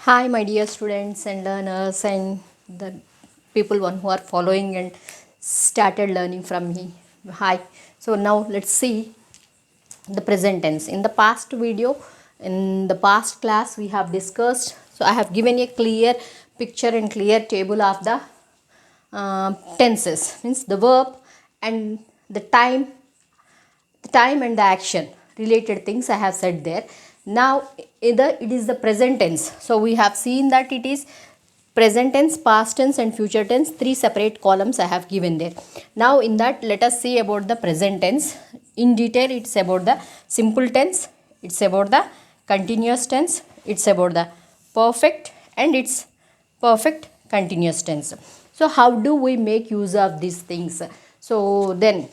Hi, my dear students and learners, and the people one who are following and started learning from me. Hi. So now let's see the present tense. In the past video, in the past class, we have discussed. So I have given a clear picture and clear table of the tenses, means the verb and the time and the action related things I have said there. Now either it is the present tense. So we have seen that it is present tense, past tense and future tense. Three separate columns I have given there. Now in that, let us see about the present tense. In detail, it's about the simple tense, it's about the continuous tense, it's about the perfect, and it's perfect continuous tense. So how do we make use of these things? So then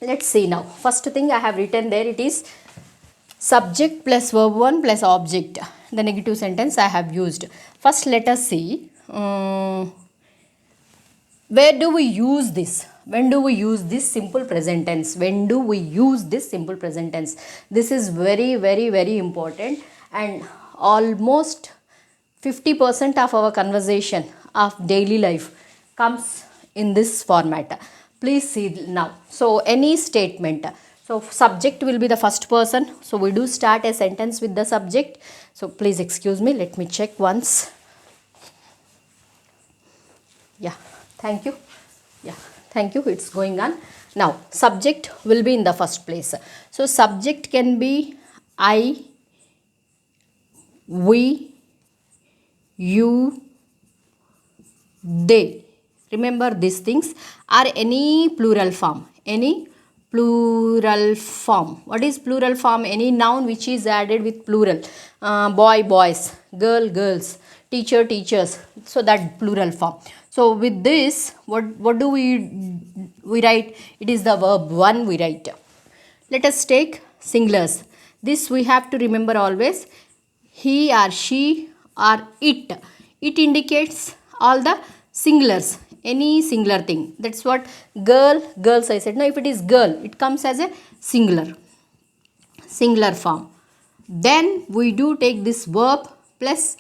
let's see. Now first thing I have written there, it is subject plus verb 1 plus object, the negative sentence I have used. First let us see, where do we use this, when do we use this simple present tense, when do we use this simple present tense. This is very important, and almost 50% of our conversation of daily life comes in this format. Please see now. So any statement, so subject will be the first person, so we do start a sentence with the subject. So please excuse me, let me check once. Yeah, thank you. Yeah, thank you, it's going on. Now subject will be in the first place. So subject can be I, we, you, they. Remember these things, are any plural form, any plural form. What is plural form? Any noun which is added with plural, boy boys, girl girls, teacher teachers, so that plural form. So with this, what do we write? It is the verb 1 we write. Let us take singulars. This we have to remember always. He or she or it. It indicates all the singulars. Any singular thing. That's what girl, girls I said. Now if it is girl, it comes as a singular. Singular form. Then we do take this verb plus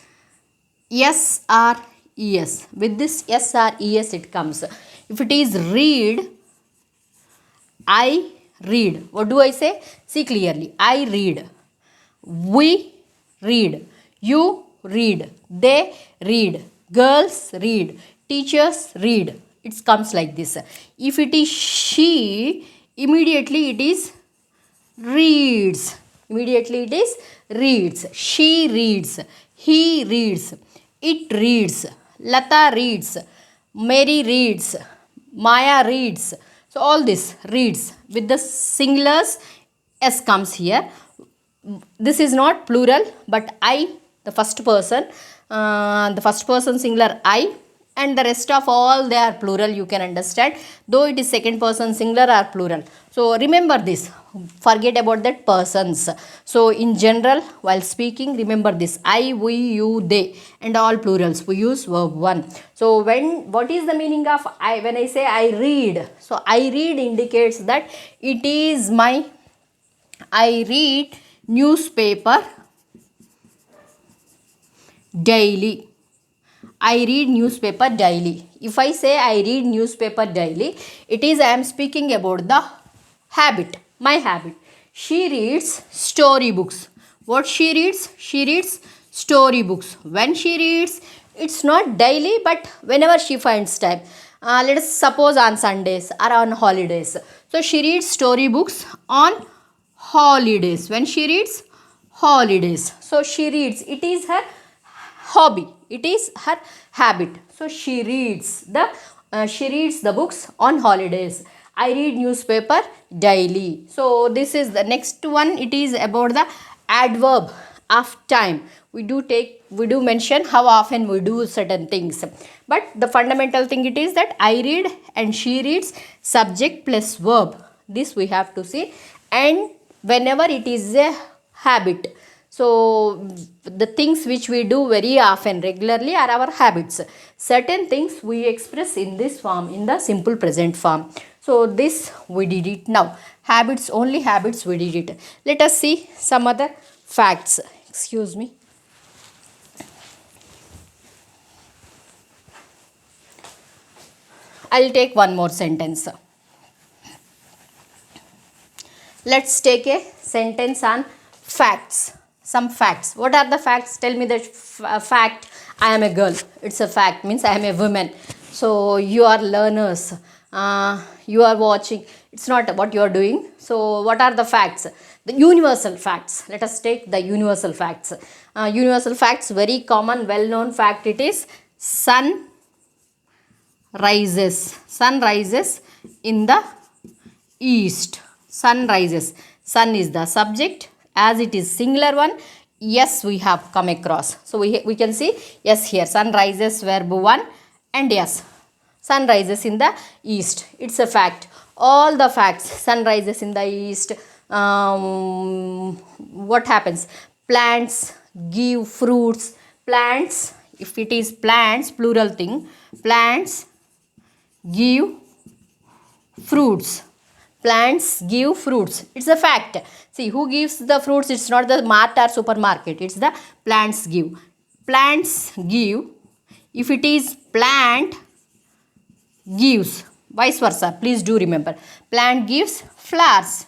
yes or es. With this yes or es it comes. If it is read, I read. What do I say? See clearly. I read. We read. You read. They read. Girls read. Teachers read. It comes like this. If it is she, immediately it is reads. Immediately it is reads. She reads. He reads. It reads. Lata reads. Mary reads. Maya reads. So all this reads. With the singulars, S comes here. This is not plural, but I, the first person singular I, and the rest of all they are plural, you can understand, though it is second person singular or plural. So remember this, forget about that persons. So in general, while speaking, remember this: I, we, you, they, and all plurals we use verb 1. So what is the meaning of I? When I say I read, so I read indicates that it is my, I read newspaper daily. I read newspaper daily. If I say I read newspaper daily, it is I am speaking about the habit, my habit. She reads story books. What she reads? She reads story books. When she reads, it's not daily, but whenever she finds time. Let us suppose on Sundays or on holidays. So she reads story books on holidays. When she reads holidays, so she reads, it is her hobby, it is her habit. So she reads the books on holidays. I read newspaper daily. So this is the next one. It is about the adverb of time. We do mention how often we do certain things, but the fundamental thing it is that I read and she reads, subject plus verb, this we have to see. And whenever it is a habit, so the things which we do very often regularly are our habits. Certain things we express in this form, in the simple present form. So this we did it. Now habits, only habits we did it. Let us see some other facts. Excuse me. I'll take one more sentence. Let's take a sentence on facts. Some facts. What are the facts? Tell me the fact. I am a girl. It's a fact. Means I am a woman. So you are learners. You are watching. It's not what you are doing. So what are the facts? The universal facts. Let us take the universal facts. Universal facts. Very common, well-known fact. It is sun rises. Sun rises in the east. Sun rises. Sun is the subject. As it is singular one, yes, we have come across. So we can see yes here. Sun rises verb 1 and yes. Sun rises in the east. It's a fact. All the facts. Sun rises in the east. What happens? Plants give fruits. Plants, if it is plants, plural thing. Plants give fruits. Plants give fruits. It's a fact. See, who gives the fruits? It's not the mart or supermarket. It's the plants give. Plants give. If it is plant gives. Vice versa. Please do remember. Plant gives flowers.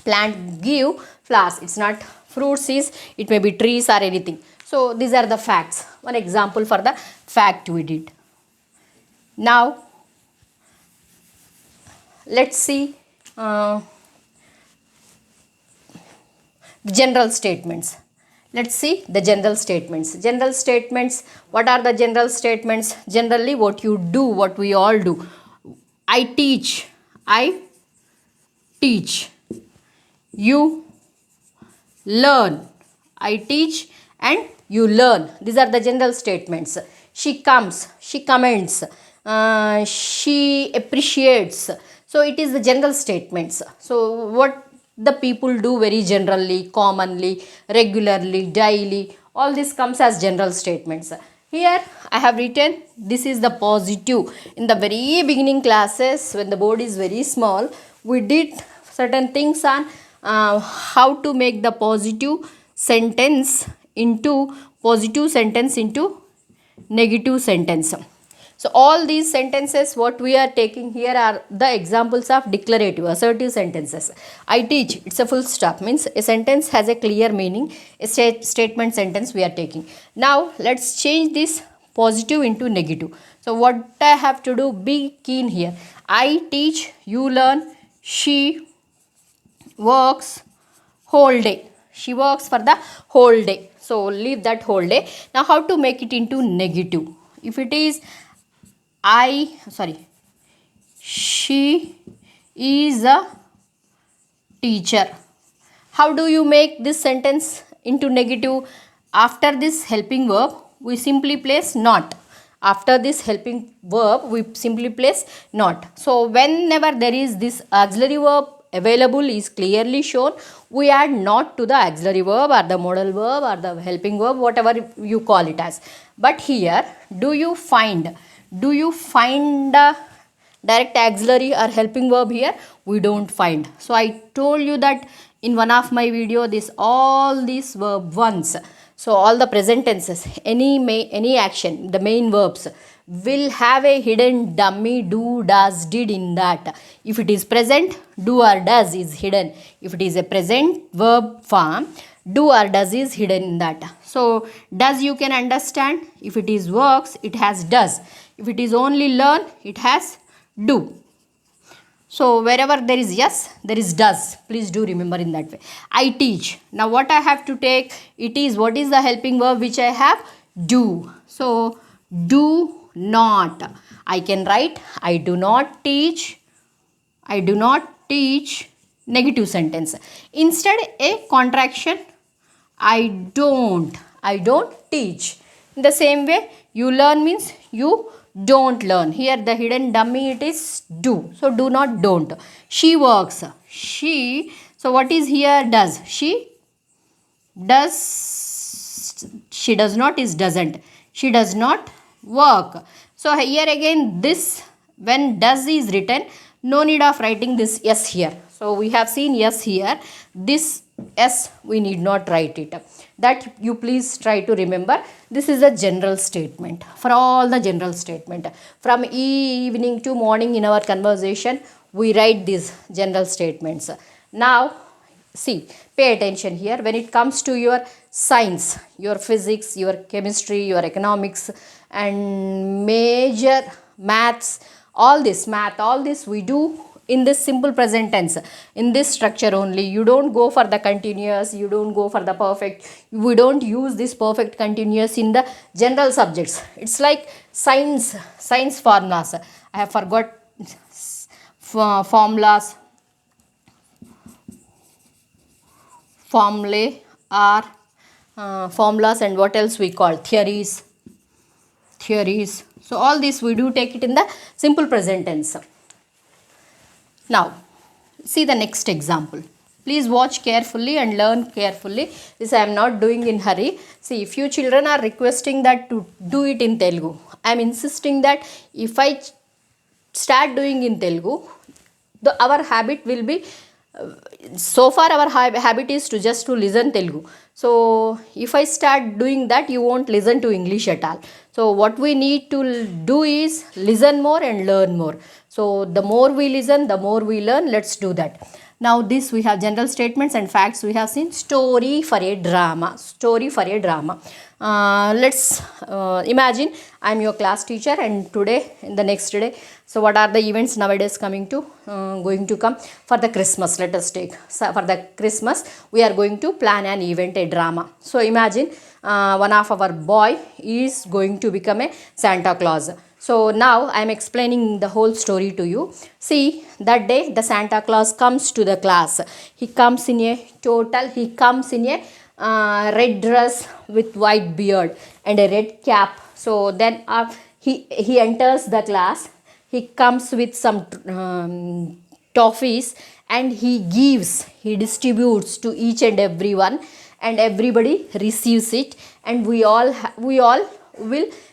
Plant give flowers. It's not fruits. It may be trees or anything. So these are the facts. One example for the fact we did. Now let's see general statements. Let's see the general statements. General statements. What are the general statements? Generally what you do, what we all do. I teach. I teach. You learn. I teach and you learn. These are the general statements. She comes. She comments. She appreciates. So it is the general statements. So what the people do very generally, commonly, regularly, daily, all this comes as general statements. Here I have written this is the positive. In the very beginning classes when the board is very small, we did certain things on how to make the positive sentence into negative sentence. So all these sentences what we are taking here are the examples of declarative, assertive sentences. I teach, it's a full stop, means a sentence has a clear meaning, a statement sentence we are taking. Now let's change this positive into negative. So what I have to do, be keen here. I teach, you learn, she works whole day. She works for the whole day. So leave that whole day. Now how to make it into negative? If it is she is a teacher. How do you make this sentence into negative? After this helping verb, we simply place not. After this helping verb, we simply place not. So whenever there is this auxiliary verb available is clearly shown, we add not to the auxiliary verb or the modal verb or the helping verb, whatever you call it as. But here, do you find a direct auxiliary or helping verb here? We don't find. So I told you that in one of my video, all these verb ones. So all the present tenses, any action, the main verbs will have a hidden dummy do, does, did in that. If it is present, do or does is hidden. If it is a present verb form, do or does is hidden in that. So does you can understand. If it is works, it has does. If it is only learn, it has do. So wherever there is yes, there is does. Please do remember in that way. I teach. Now what I have to take? It is, what is the helping verb which I have? Do. So do not. I can write I do not teach. I do not teach. Negative sentence. Instead a contraction. I don't teach. In the same way, you learn means you don't learn. Here the hidden dummy it is do. So do not don't. She works. So what is here does? She does not is doesn't. She does not work. So here again this, when does is written, no need of writing this yes here. So we have seen yes here. This Yes, we need not write it. That you please try to remember. This is a general statement for all the general statement. From evening to morning in our conversation, we write these general statements. Now, see, pay attention here. When it comes to your science, your physics, your chemistry, your economics, and major maths, all this we do in this simple present tense, in this structure only. You don't go for the continuous, you don't go for the perfect, we don't use this perfect continuous in the general subjects. It's like science formulas. I have forgot formulas, formulae are formulas, and what else we call theories. So all this we do take it in the simple present tense. Now, see the next example. Please watch carefully and learn carefully. This I am not doing in hurry. See, few children are requesting that to do it in Telugu. I am insisting that if I start doing in Telugu, our habit will be, so far our habit is to just to listen Telugu. So if I start doing that, you won't listen to English at all. So what we need to do is listen more and learn more. So the more we listen, the more we learn. Let's do that. Now this we have general statements and facts. We have seen story for a drama. Let's imagine I am your class teacher, and today in the next day, so what are the events nowadays going to come for the Christmas? Let us take, so for the Christmas we are going to plan an event, a drama. So imagine one of our boy is going to become a Santa Claus. So now I am explaining the whole story to you. See, that day the Santa Claus comes to the class. He comes in a red dress with white beard and a red cap. So then he enters the class. He comes with some toffees, and he distributes to each and everyone, and everybody receives it, and we all will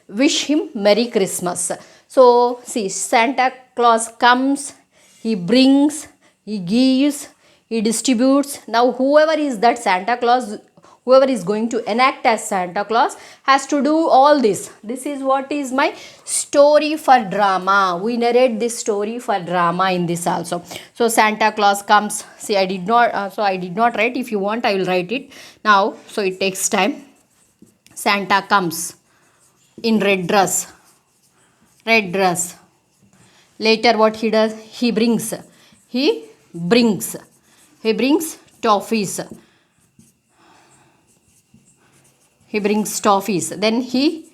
wish him Merry Christmas. So see, Santa Claus comes, he brings, he gives, he distributes. Now whoever is that Santa Claus, whoever is going to enact as Santa Claus, has to do all this. This is what is my story for drama. We narrate this story for drama in this also. So Santa Claus comes. See, I did not write. If you want, I will write it now, so it takes time. Santa comes in red dress. Later what he does? He brings toffees. Then he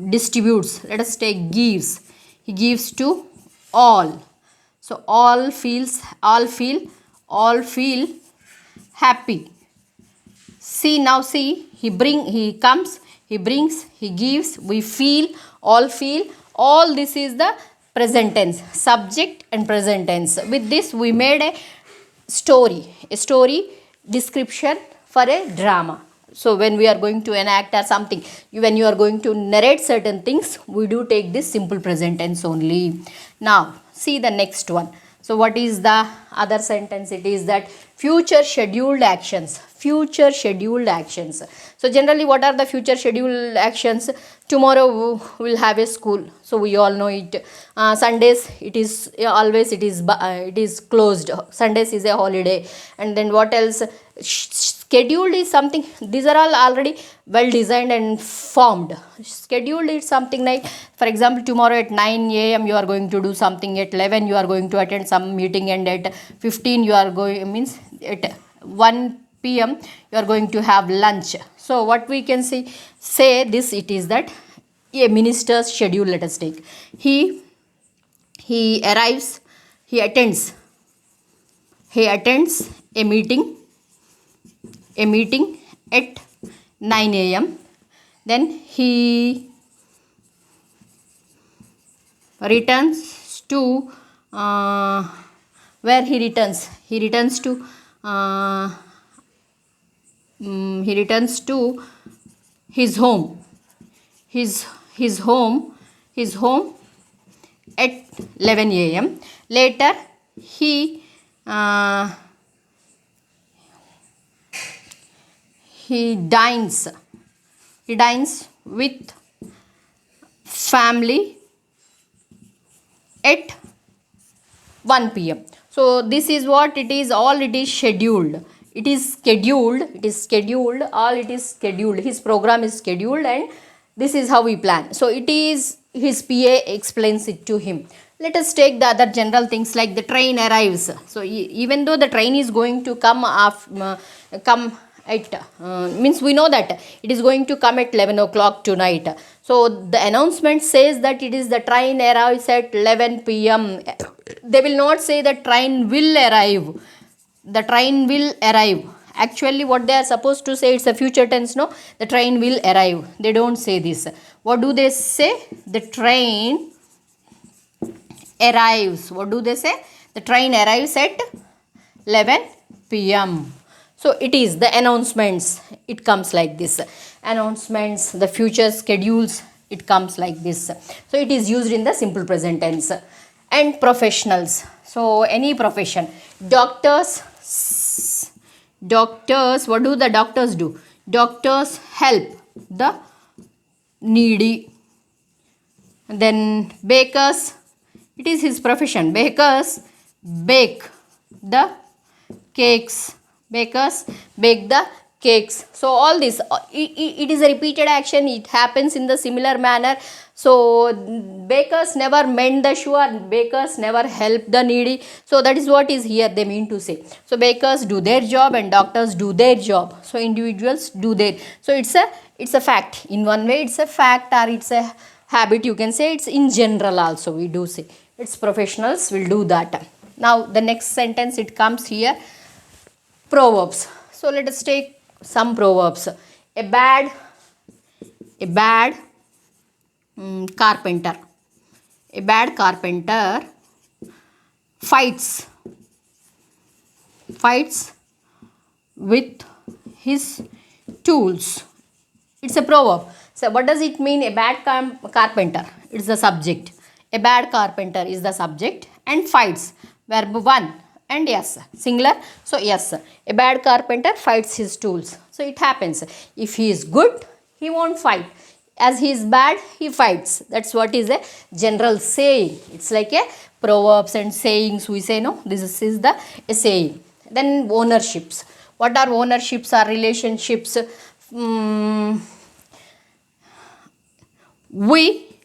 distributes. Let us take gives. He gives to all. So all feel happy. See, now see, he comes, he brings, he gives, we feel. All this is the present tense, subject and present tense. With this we made a story description for a drama. So when we are going to enact or something, when you are going to narrate certain things, we do take this simple present tense only. Now see the next one. So what is the other sentence? It is that future scheduled actions. So generally, what are the future scheduled actions? Tomorrow we will have a school, so we all know it. Sundays, it is closed. Sundays is a holiday. And then what else? Scheduled is something, these are all already well designed and formed. Scheduled is something like, for example, tomorrow at 9 a.m. you are going to do something, at 11 you are going to attend some meeting, and at 15 you are going, means at 1 p.m. you are going to have lunch. So what we can say this, it is that a minister's schedule. Let us take, he arrives, he attends a meeting at 9 a.m. Then he returns to where he returns to his home at 11 a.m. Later he He dines. He dines with family at 1 p.m. So this is what it is, all it is scheduled. It is scheduled, all it is scheduled. His program is scheduled and this is how we plan. So it is his PA explains it to him. Let us take the other general things like the train arrives. So even though the train is going to come come at means we know that it is going to come at 11 o'clock tonight. So the announcement says that it is the train arrives at 11 p.m. They will not say the train will arrive. The train will arrive. Actually what they are supposed to say, it's a future tense, no? The train will arrive. They don't say this. What do they say? The train arrives. What do they say? The train arrives at 11 p.m. So it is the announcements. It comes like this. Announcements, the future schedules, it comes like this. So it is used in the simple present tense. And professionals. So any profession. Doctors, what do the doctors do? Doctors help the needy. Then bakers, it is his profession. Bakers bake the cakes. Bakers bake the cakes. So all this, it is a repeated action. It happens in the similar manner. So bakers never mend the shoe, or bakers never help the needy. So that is what is here they mean to say. So bakers do their job and doctors do their job. So individuals do their. So it's a fact. In one way it's a fact, or it's a habit, you can say. It's in general also we do say. It's professionals will do that. Now the next sentence, it comes here. Proverbs. So let us take some proverbs. A bad carpenter. A bad carpenter fights with his tools. It's a proverb. So what does it mean? A bad carpenter, it's the subject. A bad carpenter is the subject, and fights, verb 1, and yes, singular. So yes, a bad carpenter fights his tools. So it happens. If he is good, he won't fight. As he is bad, he fights. That's what is a general saying. It's like a proverbs and sayings we say, no? This is the a saying. Then ownerships. What are ownerships or relationships? We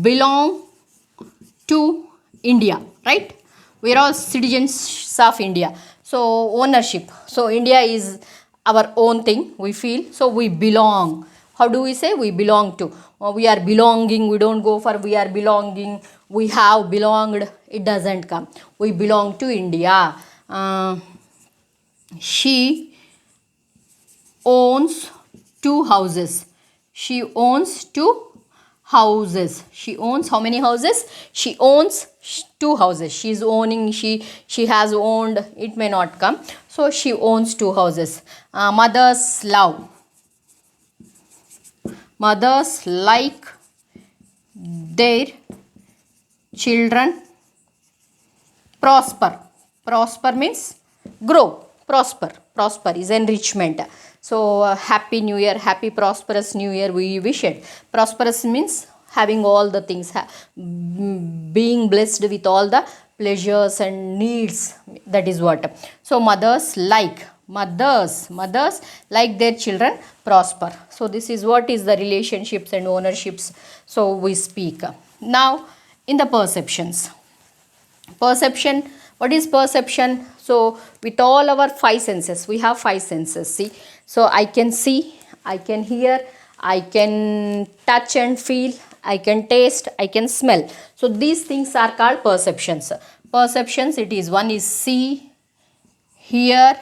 belong to India, right? We are all citizens of India. So ownership. So India is our own thing, we feel. So we belong. How do we say? We belong to. We are belonging. We don't go for we are belonging. We have belonged. It doesn't come. We belong to India. She owns 2 houses. She owns 2 houses. She owns how many houses? She owns 2 houses. She is owning. She has owned. It may not come. So she owns 2 houses. Mothers love. Mothers like their children prosper. Prosper means grow. Prosper. Prosper is enrichment. So happy new year, happy prosperous new year we wish it. Prosperous means having all the things, being blessed with all the pleasures and needs. That is what. So mothers like their children prosper. So this is what is the relationships and ownerships. So we speak. Now in the perceptions. Perception. What is perception? So with all our 5 senses, we have 5 senses. See, so I can see, I can hear, I can touch and feel, I can taste, I can smell. So these things are called perceptions. Perceptions, it is one is see, hear,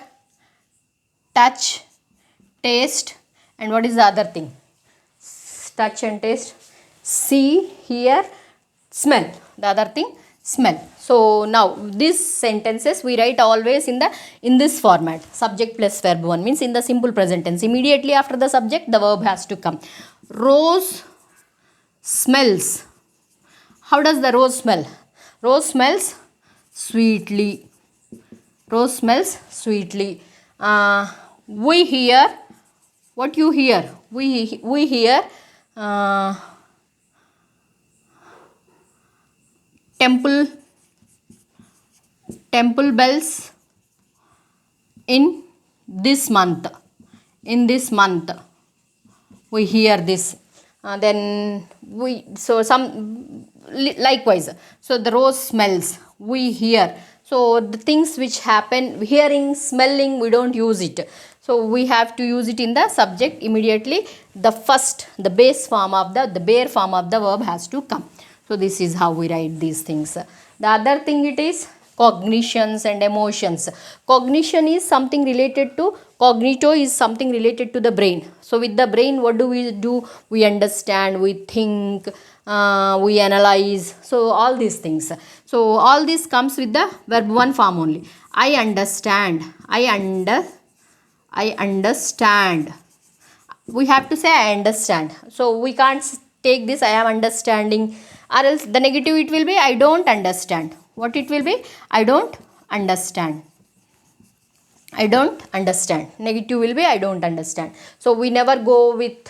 touch, taste, and what is the other thing? Touch and taste, see, hear, smell. The other thing, smell. So now these sentences we write always in this format. Subject plus verb 1 means in the simple present tense. Immediately after the subject, the verb has to come. Rose smells. How does the rose smell? Rose smells sweetly. Rose smells sweetly. we hear, what you hear? We hear uh, temple temple bells in this month. In this month, we hear this. Then we, so some likewise. So the rose smells, we hear. So the things which happen, hearing, smelling, we don't use it. So we have to use it in the subject immediately. The first, the base form of the bare form of the verb has to come. So this is how we write these things. The other thing it is cognitions and emotions. Cognition is something related to, cognito is something related to the brain. So with the brain, what do? We understand, we think, we analyze. So all these things. So all this comes with the verb 1 form only. I understand. I understand. We have to say I understand. So we can't take this I am understanding, or else the negative it will be I don't understand. What it will be? I don't understand. I don't understand. Negative will be I don't understand. So we never go with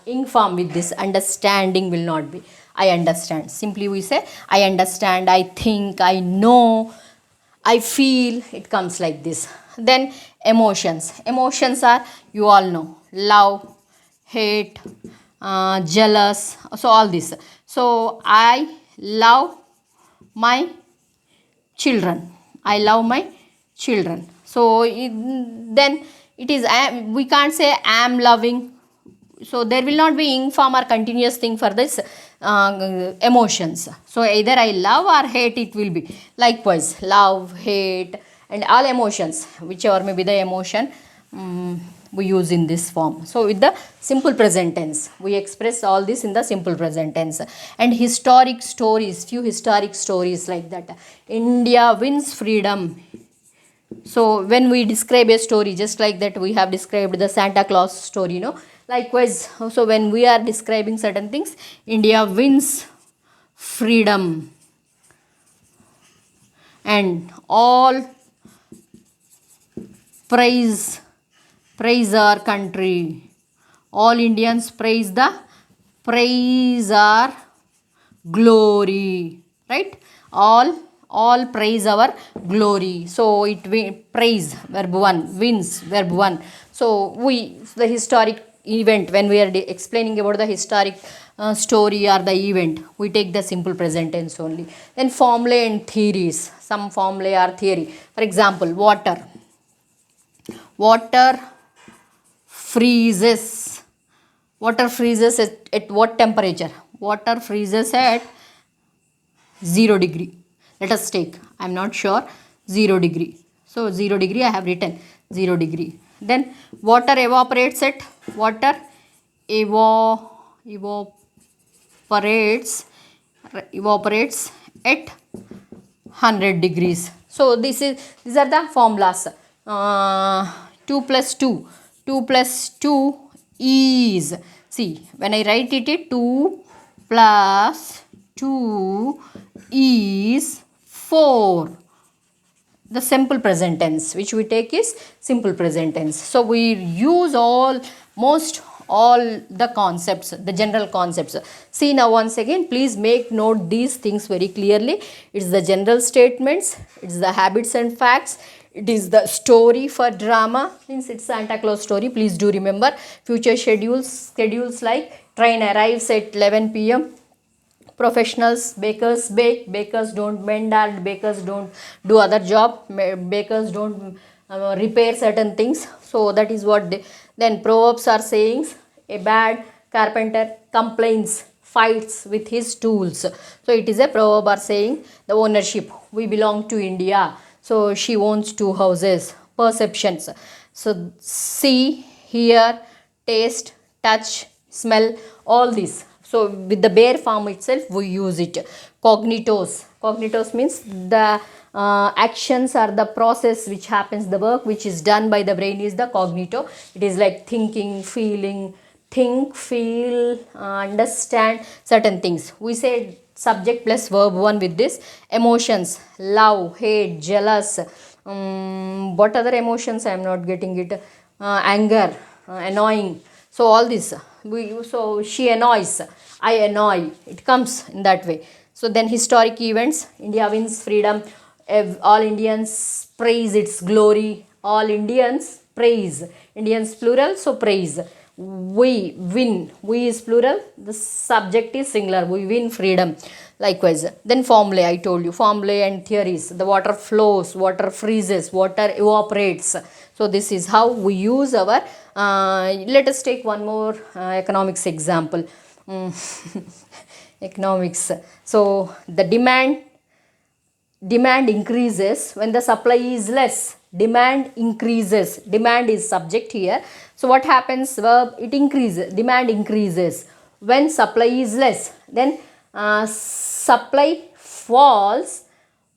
ing form with this. Understanding will not be. I understand. Simply we say I understand, I think, I know, I feel. It comes like this. Then emotions. Emotions are, you all know, love, hate, jealous. So all this. So I love my children. I love my children. So then it is, we can't say I am loving. So there will not be ing form or continuous thing for this emotions. So either I love or hate it will be. Likewise, love, hate, and all emotions, whichever may be the emotion, we use in this form. So with the simple present tense, we express all this in the simple present tense. And historic stories, few historic stories like that. India wins freedom. So when we describe a story, just like that we have described the Santa Claus story, likewise, so when we are describing certain things, India wins freedom, and all praise our country. All Indians praise our glory, right? All praise our glory. So it praise verb 1, wins verb 1. So the historic event, when we are explaining about the historic story or the event, we take the simple present tense only. Then formulae and theories. Some formulae are theory. For example, water freezes. Water freezes at what temperature? Water freezes at 0 degree. Let us take, I am not sure, 0 degree. So 0 degree I have written 0 degree. Then water evaporates at evaporates at 100 degrees. So these are the formulas. 2 plus 2 is, see, when I write it, 2 plus 2 is 4. The simple present tense which we take is simple present tense. So we use all the concepts, the general concepts. See now once again, please make note these things very clearly. It's the general statements, it's the habits and facts, it is the story for drama, means it's Santa Claus story. Please do remember future schedules like train arrives at 11 p.m. Professionals, bakers bake, bakers don't mend, and bakers don't do other job, bakers don't repair certain things. So that is what then proverbs are sayings. A bad carpenter complains, fights with his tools. So it is a proverb or saying. The ownership, we belong to India, so she owns 2 houses. Perceptions, so see, hear, taste, touch, smell, all these. So with the bare form itself we use it. Cognitos means the actions or the process which happens, the work which is done by the brain is the cognito. It is like thinking, feeling, think, feel, understand certain things. We say subject plus verb 1 with this. Emotions, love, hate, jealous, what other emotions I am not getting it. anger, annoying. So all this we use. So she annoys, I annoy. It comes in that way. So then historic events. India wins freedom. All Indians praise its glory. All Indians praise. Indians plural, so praise. We win. We is plural. The subject is singular. We win freedom. Likewise, then formulae, I told you, formulae and theories. The water flows, water freezes, water evaporates. So this is how we use our, let us take one more economics example. Economics. So the demand increases when the supply is less. Demand increases. Demand is subject here. So what happens? Verb, it increases. Demand increases when supply is less. Then supply falls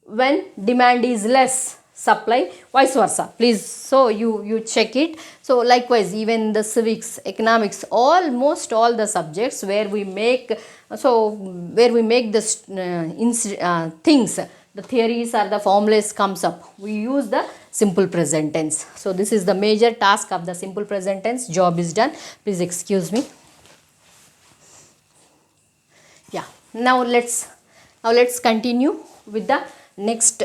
when demand is less. Supply, vice versa. Please, so you check it. So likewise, even the civics, economics, almost all the subjects where we make, where we make the things, the theories or the formulas comes up, we use the simple present tense. So this is the major task of the simple present tense. Job is done. Please excuse me. Yeah, now let's continue with the next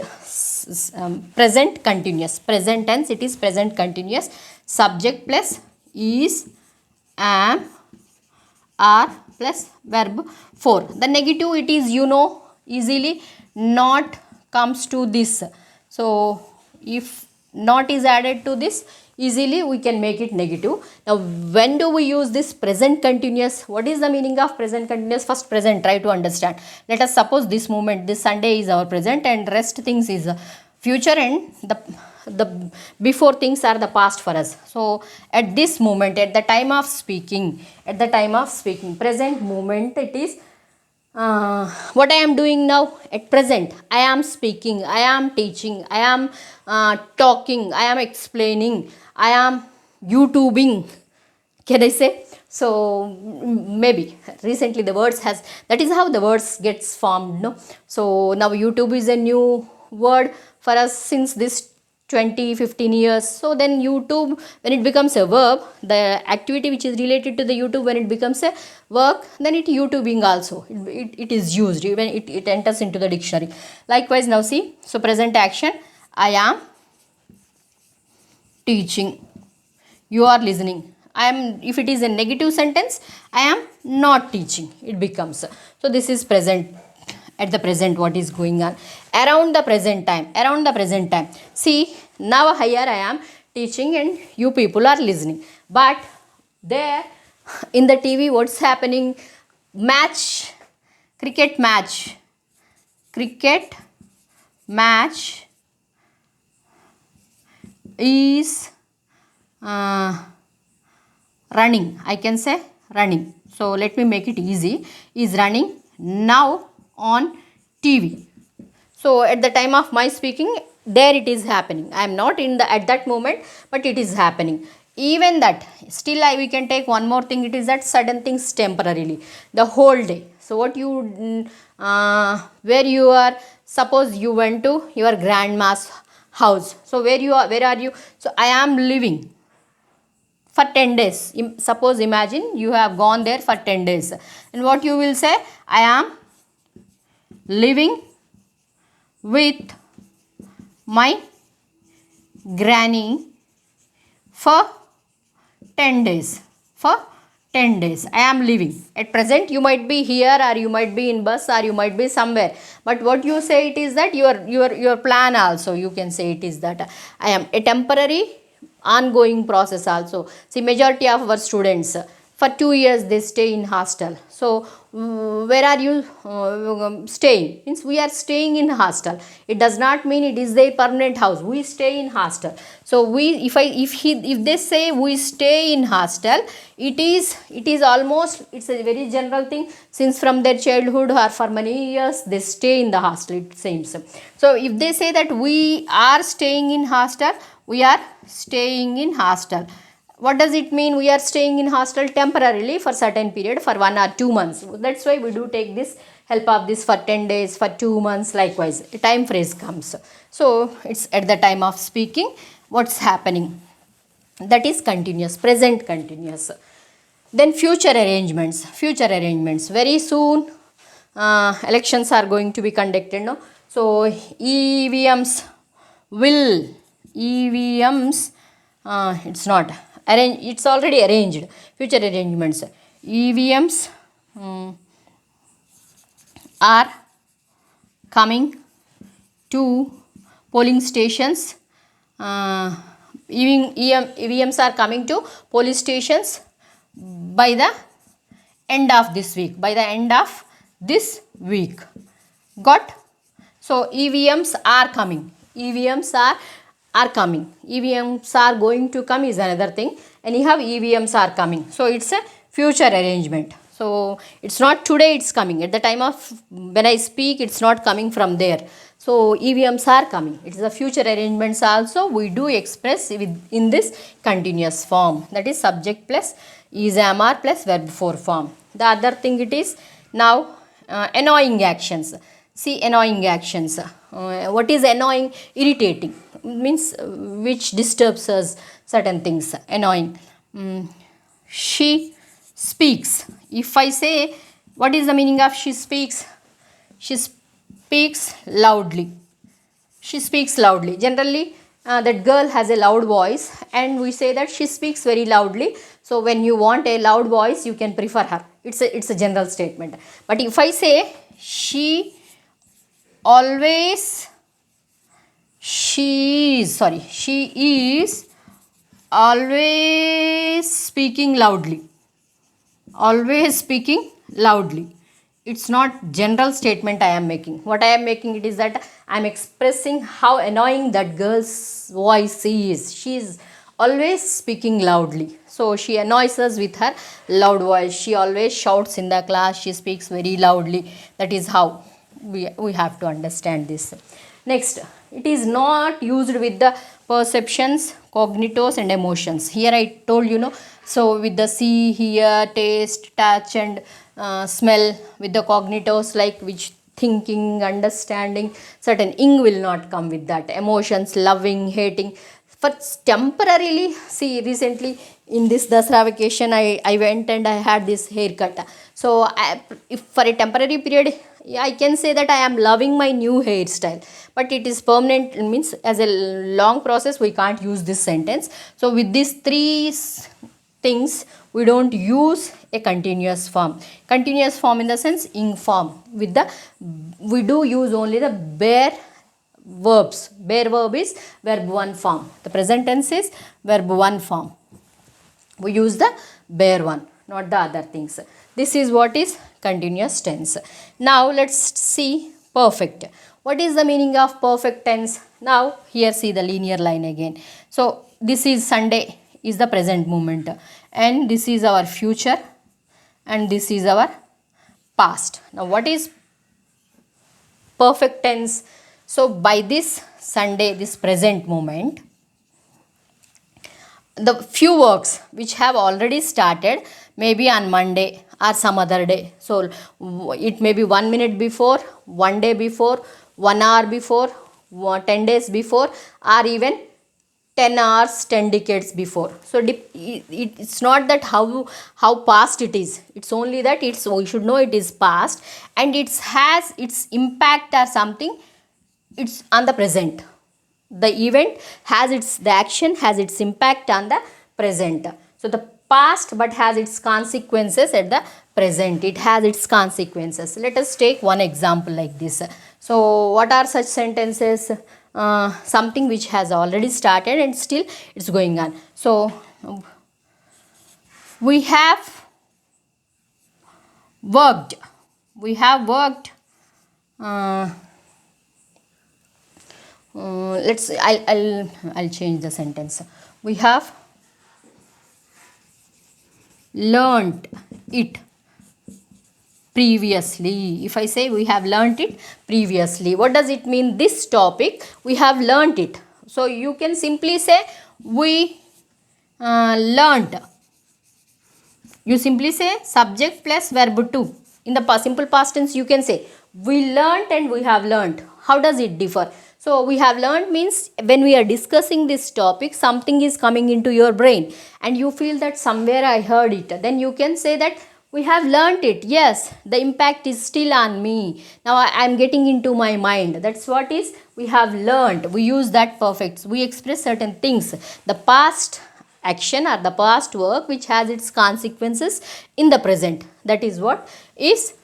present continuous. Present tense, it is present continuous. Subject plus is, am, are plus verb 4. The negative, it is, easily not comes to this. So if not is added to this, easily we can make it negative. Now when do we use this present continuous? What is the meaning of present continuous? First present, try to understand. Let us suppose this moment, this Sunday is our present and rest things is future, and the before things are the past for us. So at this moment, at the time of speaking, present moment, it is what I am doing now at present. I am speaking, I am teaching, I am talking, I am explaining, I am YouTubing. Can I say? So maybe recently the words has, that is how the words gets formed, no? So now YouTube is a new word for us since this 20-15 years. So then YouTube, when it becomes a verb, the activity which is related to the YouTube, when it becomes a work, then it YouTubing also, it is used when it enters into the dictionary. Likewise, now see, so present action, I am teaching, you are listening. I am, if it is a negative sentence, I am not teaching, it becomes. So this is present. At the present, what is going on around the present time. See, now here I am teaching and you people are listening, but there in the TV, what's happening? Match, cricket match is running, I can say running. So let me make it easy. Is running now on TV. So at the time of my speaking, there it is happening. I am not in the at that moment, but it is happening. Even that, still we can take one more thing. It is that certain things temporarily, the whole day. So what you where you are, suppose you went to your grandma's house. So where are you? So I am living for 10 days. Suppose, imagine you have gone there for 10 days. And what you will say? I am living with my granny for 10 days. For 10 days I am living. At present you might be here, or you might be in bus, or you might be somewhere. But what you say, it is that your plan also, you can say it is that I am a temporary ongoing process also. See, majority of our students for 2 years they stay in hostel. So where are you staying? Means we are staying in hostel. It does not mean it is their permanent house. We stay in hostel. So if they say we stay in hostel, it is almost, it's a very general thing, since from their childhood or for many years they stay in the hostel, it seems. So if they say that we are staying in hostel, we are staying in hostel. What does it mean? We are staying in hostel temporarily for certain period, for 1 or 2 months. That's why we do take this help of this for 10 days, for 2 months. Likewise, a time phrase comes. So it's at the time of speaking, what's happening. that is continuous, present continuous. Then future arrangements, very soon elections are going to be conducted, no? So EVMs will, EVMs, it's not arrange, it's already arranged. Future arrangements, EVMs are coming to polling stations. EVMs are coming to polling stations by the end of this week. By the end of this week. Got? So EVMs are coming. EVMs are coming. EVMs are going to come is another thing. Anyhow, EVMs are coming. So it's a future arrangement. So it's not today it's coming. At the time of when I speak, it's not coming from there. So EVMs are coming. It is a future arrangements also we do express in this continuous form. That is subject plus is, am, are plus verb 4 form. The other thing it is now annoying actions. See, annoying actions. What is annoying? Irritating. Means which disturbs us, certain things. Annoying. She speaks. If I say, what is the meaning of she speaks? She speaks loudly. She speaks loudly. Generally, that girl has a loud voice and we say that she speaks very loudly. So when you want a loud voice, you can prefer her. It's a general statement. But if I say she is always speaking loudly. Always speaking loudly. It's not general statement I am making. What I am making it is that I am expressing how annoying that girl's voice is. She is always speaking loudly. So she annoys us with her loud voice. She always shouts in the class. She speaks very loudly. That is how we have to understand this. Next, it is not used with the perceptions, cognitos and emotions. Here I told you, so with the see, hear, taste, touch and smell, with the cognitos like which thinking, understanding, certain ing will not come with that. Emotions, loving, hating. For temporarily, see, recently in this Dasra vacation, I went and I had this haircut. So if for a temporary period, I can say that I am loving my new hairstyle. But it is permanent, means as a long process, we can't use this sentence. So with these three things, we don't use a continuous form. Continuous form in the sense ing form. We do use only the bare verbs. Bare verb is verb 1 form. The present tense is verb 1 form. We use the bare one, not the other things. This is what is continuous tense. Now let's see perfect. What is the meaning of perfect tense? Now here see the linear line again. So this is Sunday is the present moment and this is our future and this is our past. Now what is perfect tense? So by this Sunday, this present moment, the few works which have already started maybe on Monday or some other day. So it may be 1 minute before, 1 day before, 1 hour before, 10 days before, or even 10 hours, 10 decades before. So it's not that how past it is. It's only that we should know it is past and it has its impact or something. It's on the present. The event the action has its impact on the present. So the past but has its consequences at the present. It has its consequences. Let us take one example like this. So what are such sentences? Something which has already started and still it's going on. So we have worked. I'll change the sentence. We have learnt it previously. If I say we have learnt it previously, what does it mean? This topic we have learnt it. So you can simply say we learnt. You simply say subject plus verb 2. In the simple past tense you can say we learnt and we have learnt. How does it differ? So we have learned means when we are discussing this topic, something is coming into your brain and you feel that somewhere I heard it. Then you can say that we have learnt it. Yes, the impact is still on me. Now I am getting into my mind. That's what is we have learnt. We use that perfect. We express certain things. The past action or the past work which has its consequences in the present. That is what is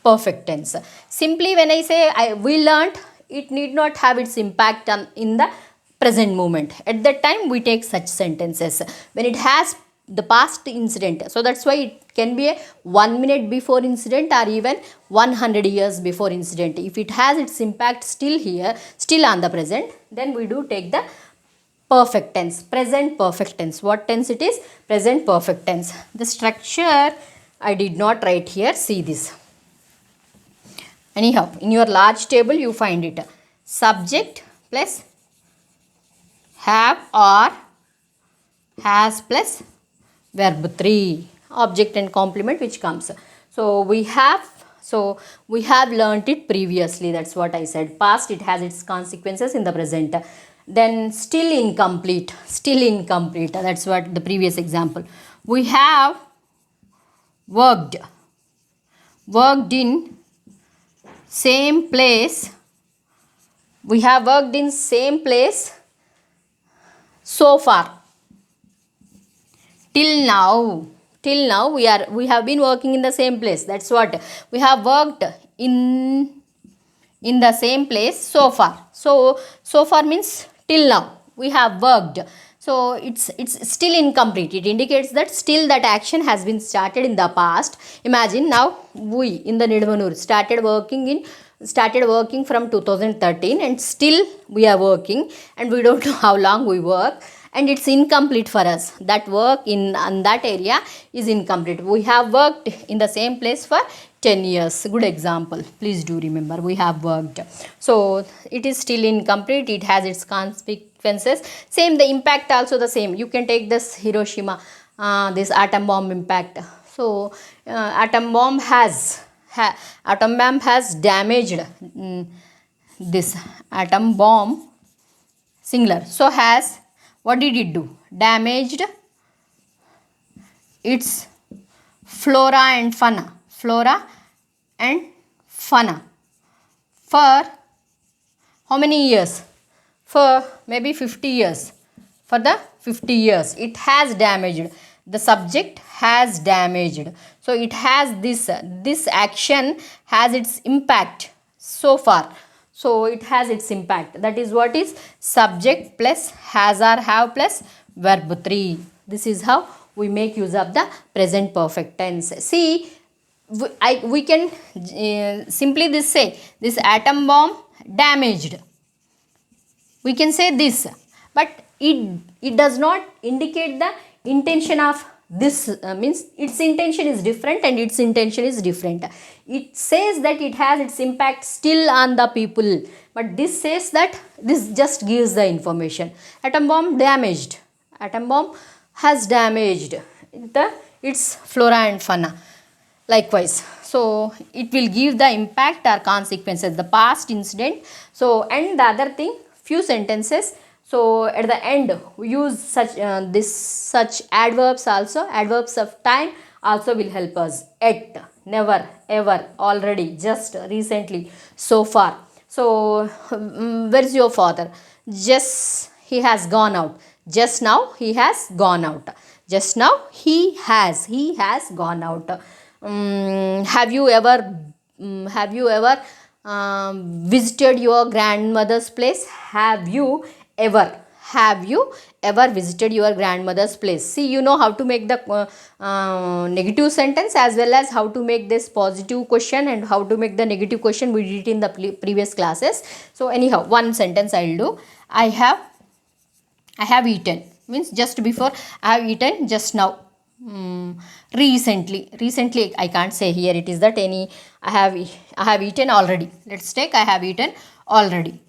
perfect tense. Simply when I say we learnt, it need not have its impact in the present moment. At that time we take such sentences. When it has the past incident, so that's why it can be a 1 minute before incident or even 100 years before incident. If it has its impact still here, still on the present, then we do take the perfect tense, present perfect tense. What tense it is? Present perfect tense. The structure I did not write here. See this. Anyhow, in your large table you find it. Subject plus have or has plus verb 3. Object and complement which comes. So we have learnt it previously. That's what I said. Past, it has its consequences in the present. Then still incomplete. Still incomplete. That's what the previous example. We have worked in same place. We have worked in same place so far. Till now we have been working in the same place. That's what we have worked in the same place so far. So far means till now we have worked. So it's still incomplete. It indicates that still that action has been started in the past. Imagine now we in the Nidmanur started working from 2013 and still we are working and we don't know how long we work. And it's incomplete for us. That work in that area is incomplete. We have worked in the same place for 10 years. Good example. Please do remember we have worked. So it is still incomplete. It has its consequences. Same, the impact also the same. You can take this Hiroshima, this atom bomb impact. So atom bomb has damaged this atom bomb singular. So has, what did it do? Damaged its flora and fauna. Flora and fauna. For how many years? For maybe 50 years. For the 50 years. It has damaged. The subject has damaged. So it has this action has its impact so far. So it has its impact. That is what is subject plus has or have plus verb 3. This is how we make use of the present perfect tense. See, we can simply this say this atom bomb damaged. We can say this, but it does not indicate the intention of this. Means its intention is different and its intention is different. It says that it has its impact still on the people, but this says that this just gives the information. Atom bomb damaged. Atom bomb has damaged its flora and fauna. Likewise, so it will give the impact or consequences, the past incident. So and the other thing, few sentences. So at the end we use such adverbs also. Adverbs of time also will help us. At, never, ever, already, just, recently, so far. So where is your father? Just he has gone out. Just now he has gone out. Just now he has gone out. Have you ever visited your grandmother's place? Have you ever visited your grandmother's place? See, you know how to make the negative sentence as well as how to make this positive question and how to make the negative question. We did it in the previous classes. So anyhow, one sentence I will do. I have eaten means just before. I have eaten just now. Recently I can't say here. It is that any I have eaten already. Let's take I have eaten already.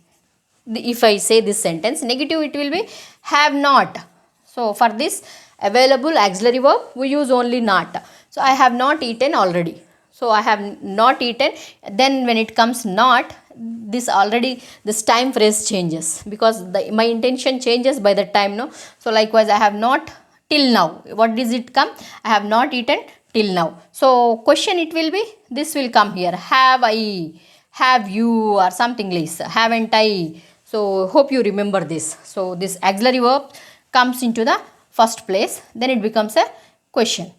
If I say this sentence negative, it will be have not. So for this available auxiliary verb we use only not. So I have not eaten already. So I have not eaten. Then when it comes not, this already this time phrase changes, because my intention changes by the time, no. So likewise, I have not till now. What does it come? I have not eaten till now. So question it will be, this will come here. Have I, have you, or something like this. Haven't I? So hope you remember this. So this auxiliary verb comes into the first place, then it becomes a question.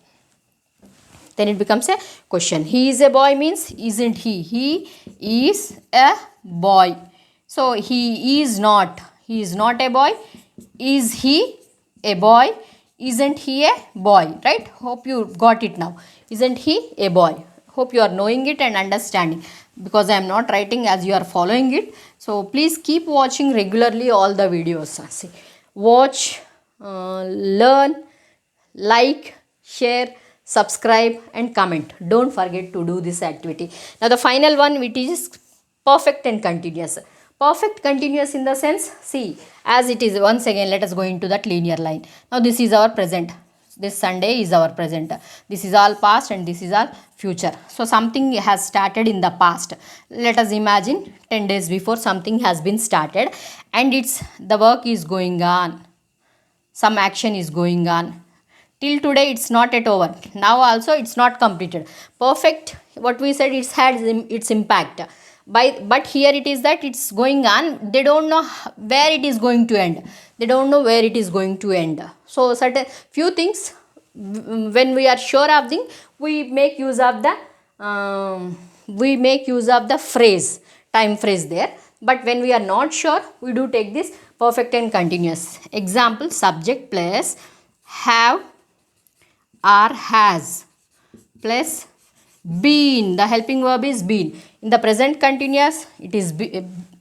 Then it becomes a question. He is a boy means isn't he? He is a boy. So he is not. He is not a boy. Is he a boy? Isn't he a boy? Right? Hope you got it now. Isn't he a boy? Hope you are knowing it and understanding, because I am not writing as you are following it. So please keep watching regularly all the videos. See, watch, learn, like, share, subscribe and comment. Don't forget to do this activity. Now the final one, which is perfect and continuous. Perfect continuous in the sense, see, as it is, once again let us go into that linear line. Now this is our present. This Sunday is our present. This is all past and this is all future. So something has started in the past. Let us imagine 10 days before something has been started and the work is going on. Some action is going on. Till today it's not yet over. Now also it's not completed. Perfect, what we said, it's had its impact. But here it is that it's going on. They don't know where it is going to end. They don't know where it is going to end. So certain few things, when we are sure of thing, we make use of the phrase, time phrase there. But when we are not sure, we do take this perfect and continuous. Example, subject plus have or has plus been. The helping verb is been. In the present continuous, it is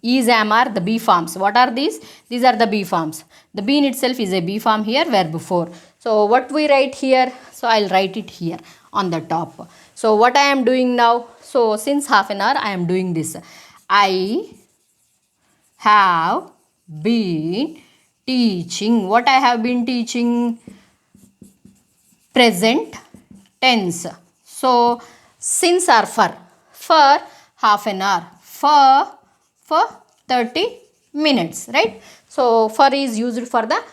is, am, are, the be forms. What are these? These are the be forms. The been itself is a be form here, verb 4. So what we write here? So I'll write it here on the top. So what I am doing now? So since half an hour I am doing this. I have been teaching. What I have been teaching? Present tense. So since or for half an hour, for 30 minutes, right? So for is used for the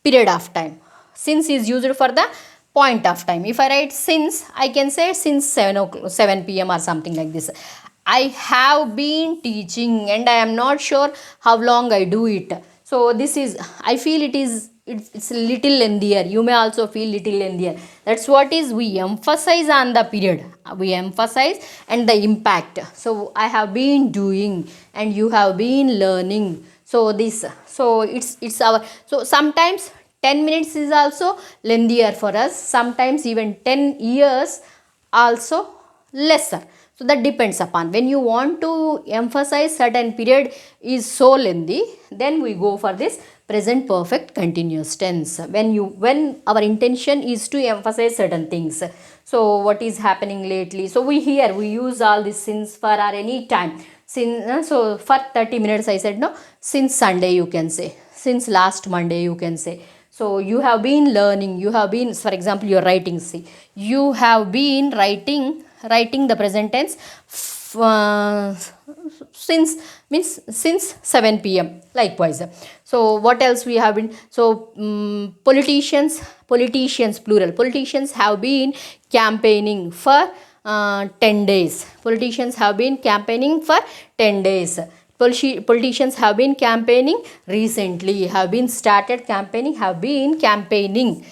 period of time. Since is used for the point of time. If I write since, I can say since 7 p.m. or something like this. I have been teaching and I am not sure how long I do it. So this is, I feel it's a little lengthier. You may also feel little lengthier. That's what is, we emphasize on the period. We emphasize and the impact. So I have been doing and you have been learning. So this, so it's our, so sometimes 10 minutes is also lengthier for us. Sometimes even 10 years also lesser. So that depends upon, when you want to emphasize certain period is so lengthy, then we go for this present perfect continuous tense. When our intention is to emphasize certain things. So what is happening lately? So we use all this since, for, or any time. Since, so for 30 minutes I said, no, since Sunday you can say, since last Monday you can say. So you have been learning, you have been, for example, you are writing, see, you have been writing the present tense since, means since 7 p.m. likewise. So what else we have been, so politicians plural, politicians have been campaigning for 10 days. Politicians have been campaigning for 10 days. Politicians have been campaigning recently, have been started campaigning, have been campaigning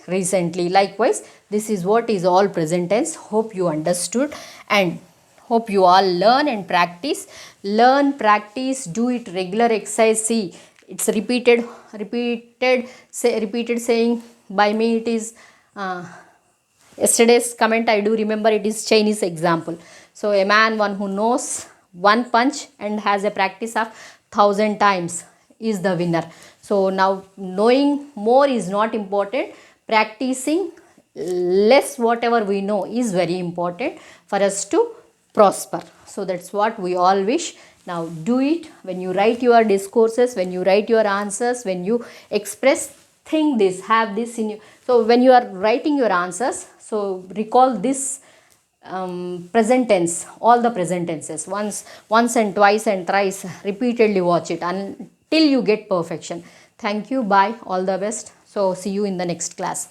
recently. Likewise, this is what is all present tense. Hope you understood and hope you all learn and practice. Learn, practice, do it regular exercise. See, it's repeated saying by me. It is yesterday's comment I do remember, it is Chinese example. So a man, one who knows one punch and has a practice of 1,000 times is the winner. So now knowing more is not important. Practicing less whatever we know is very important for us to prosper. So that's what we all wish. Now do it. When you write your discourses, when you write your answers, when you express, think this, have this in you. So when you are writing your answers, so recall this present tense, all the present tenses, once and twice and thrice, repeatedly watch it until you get perfection. Thank you, bye, all the best. So see you in the next class.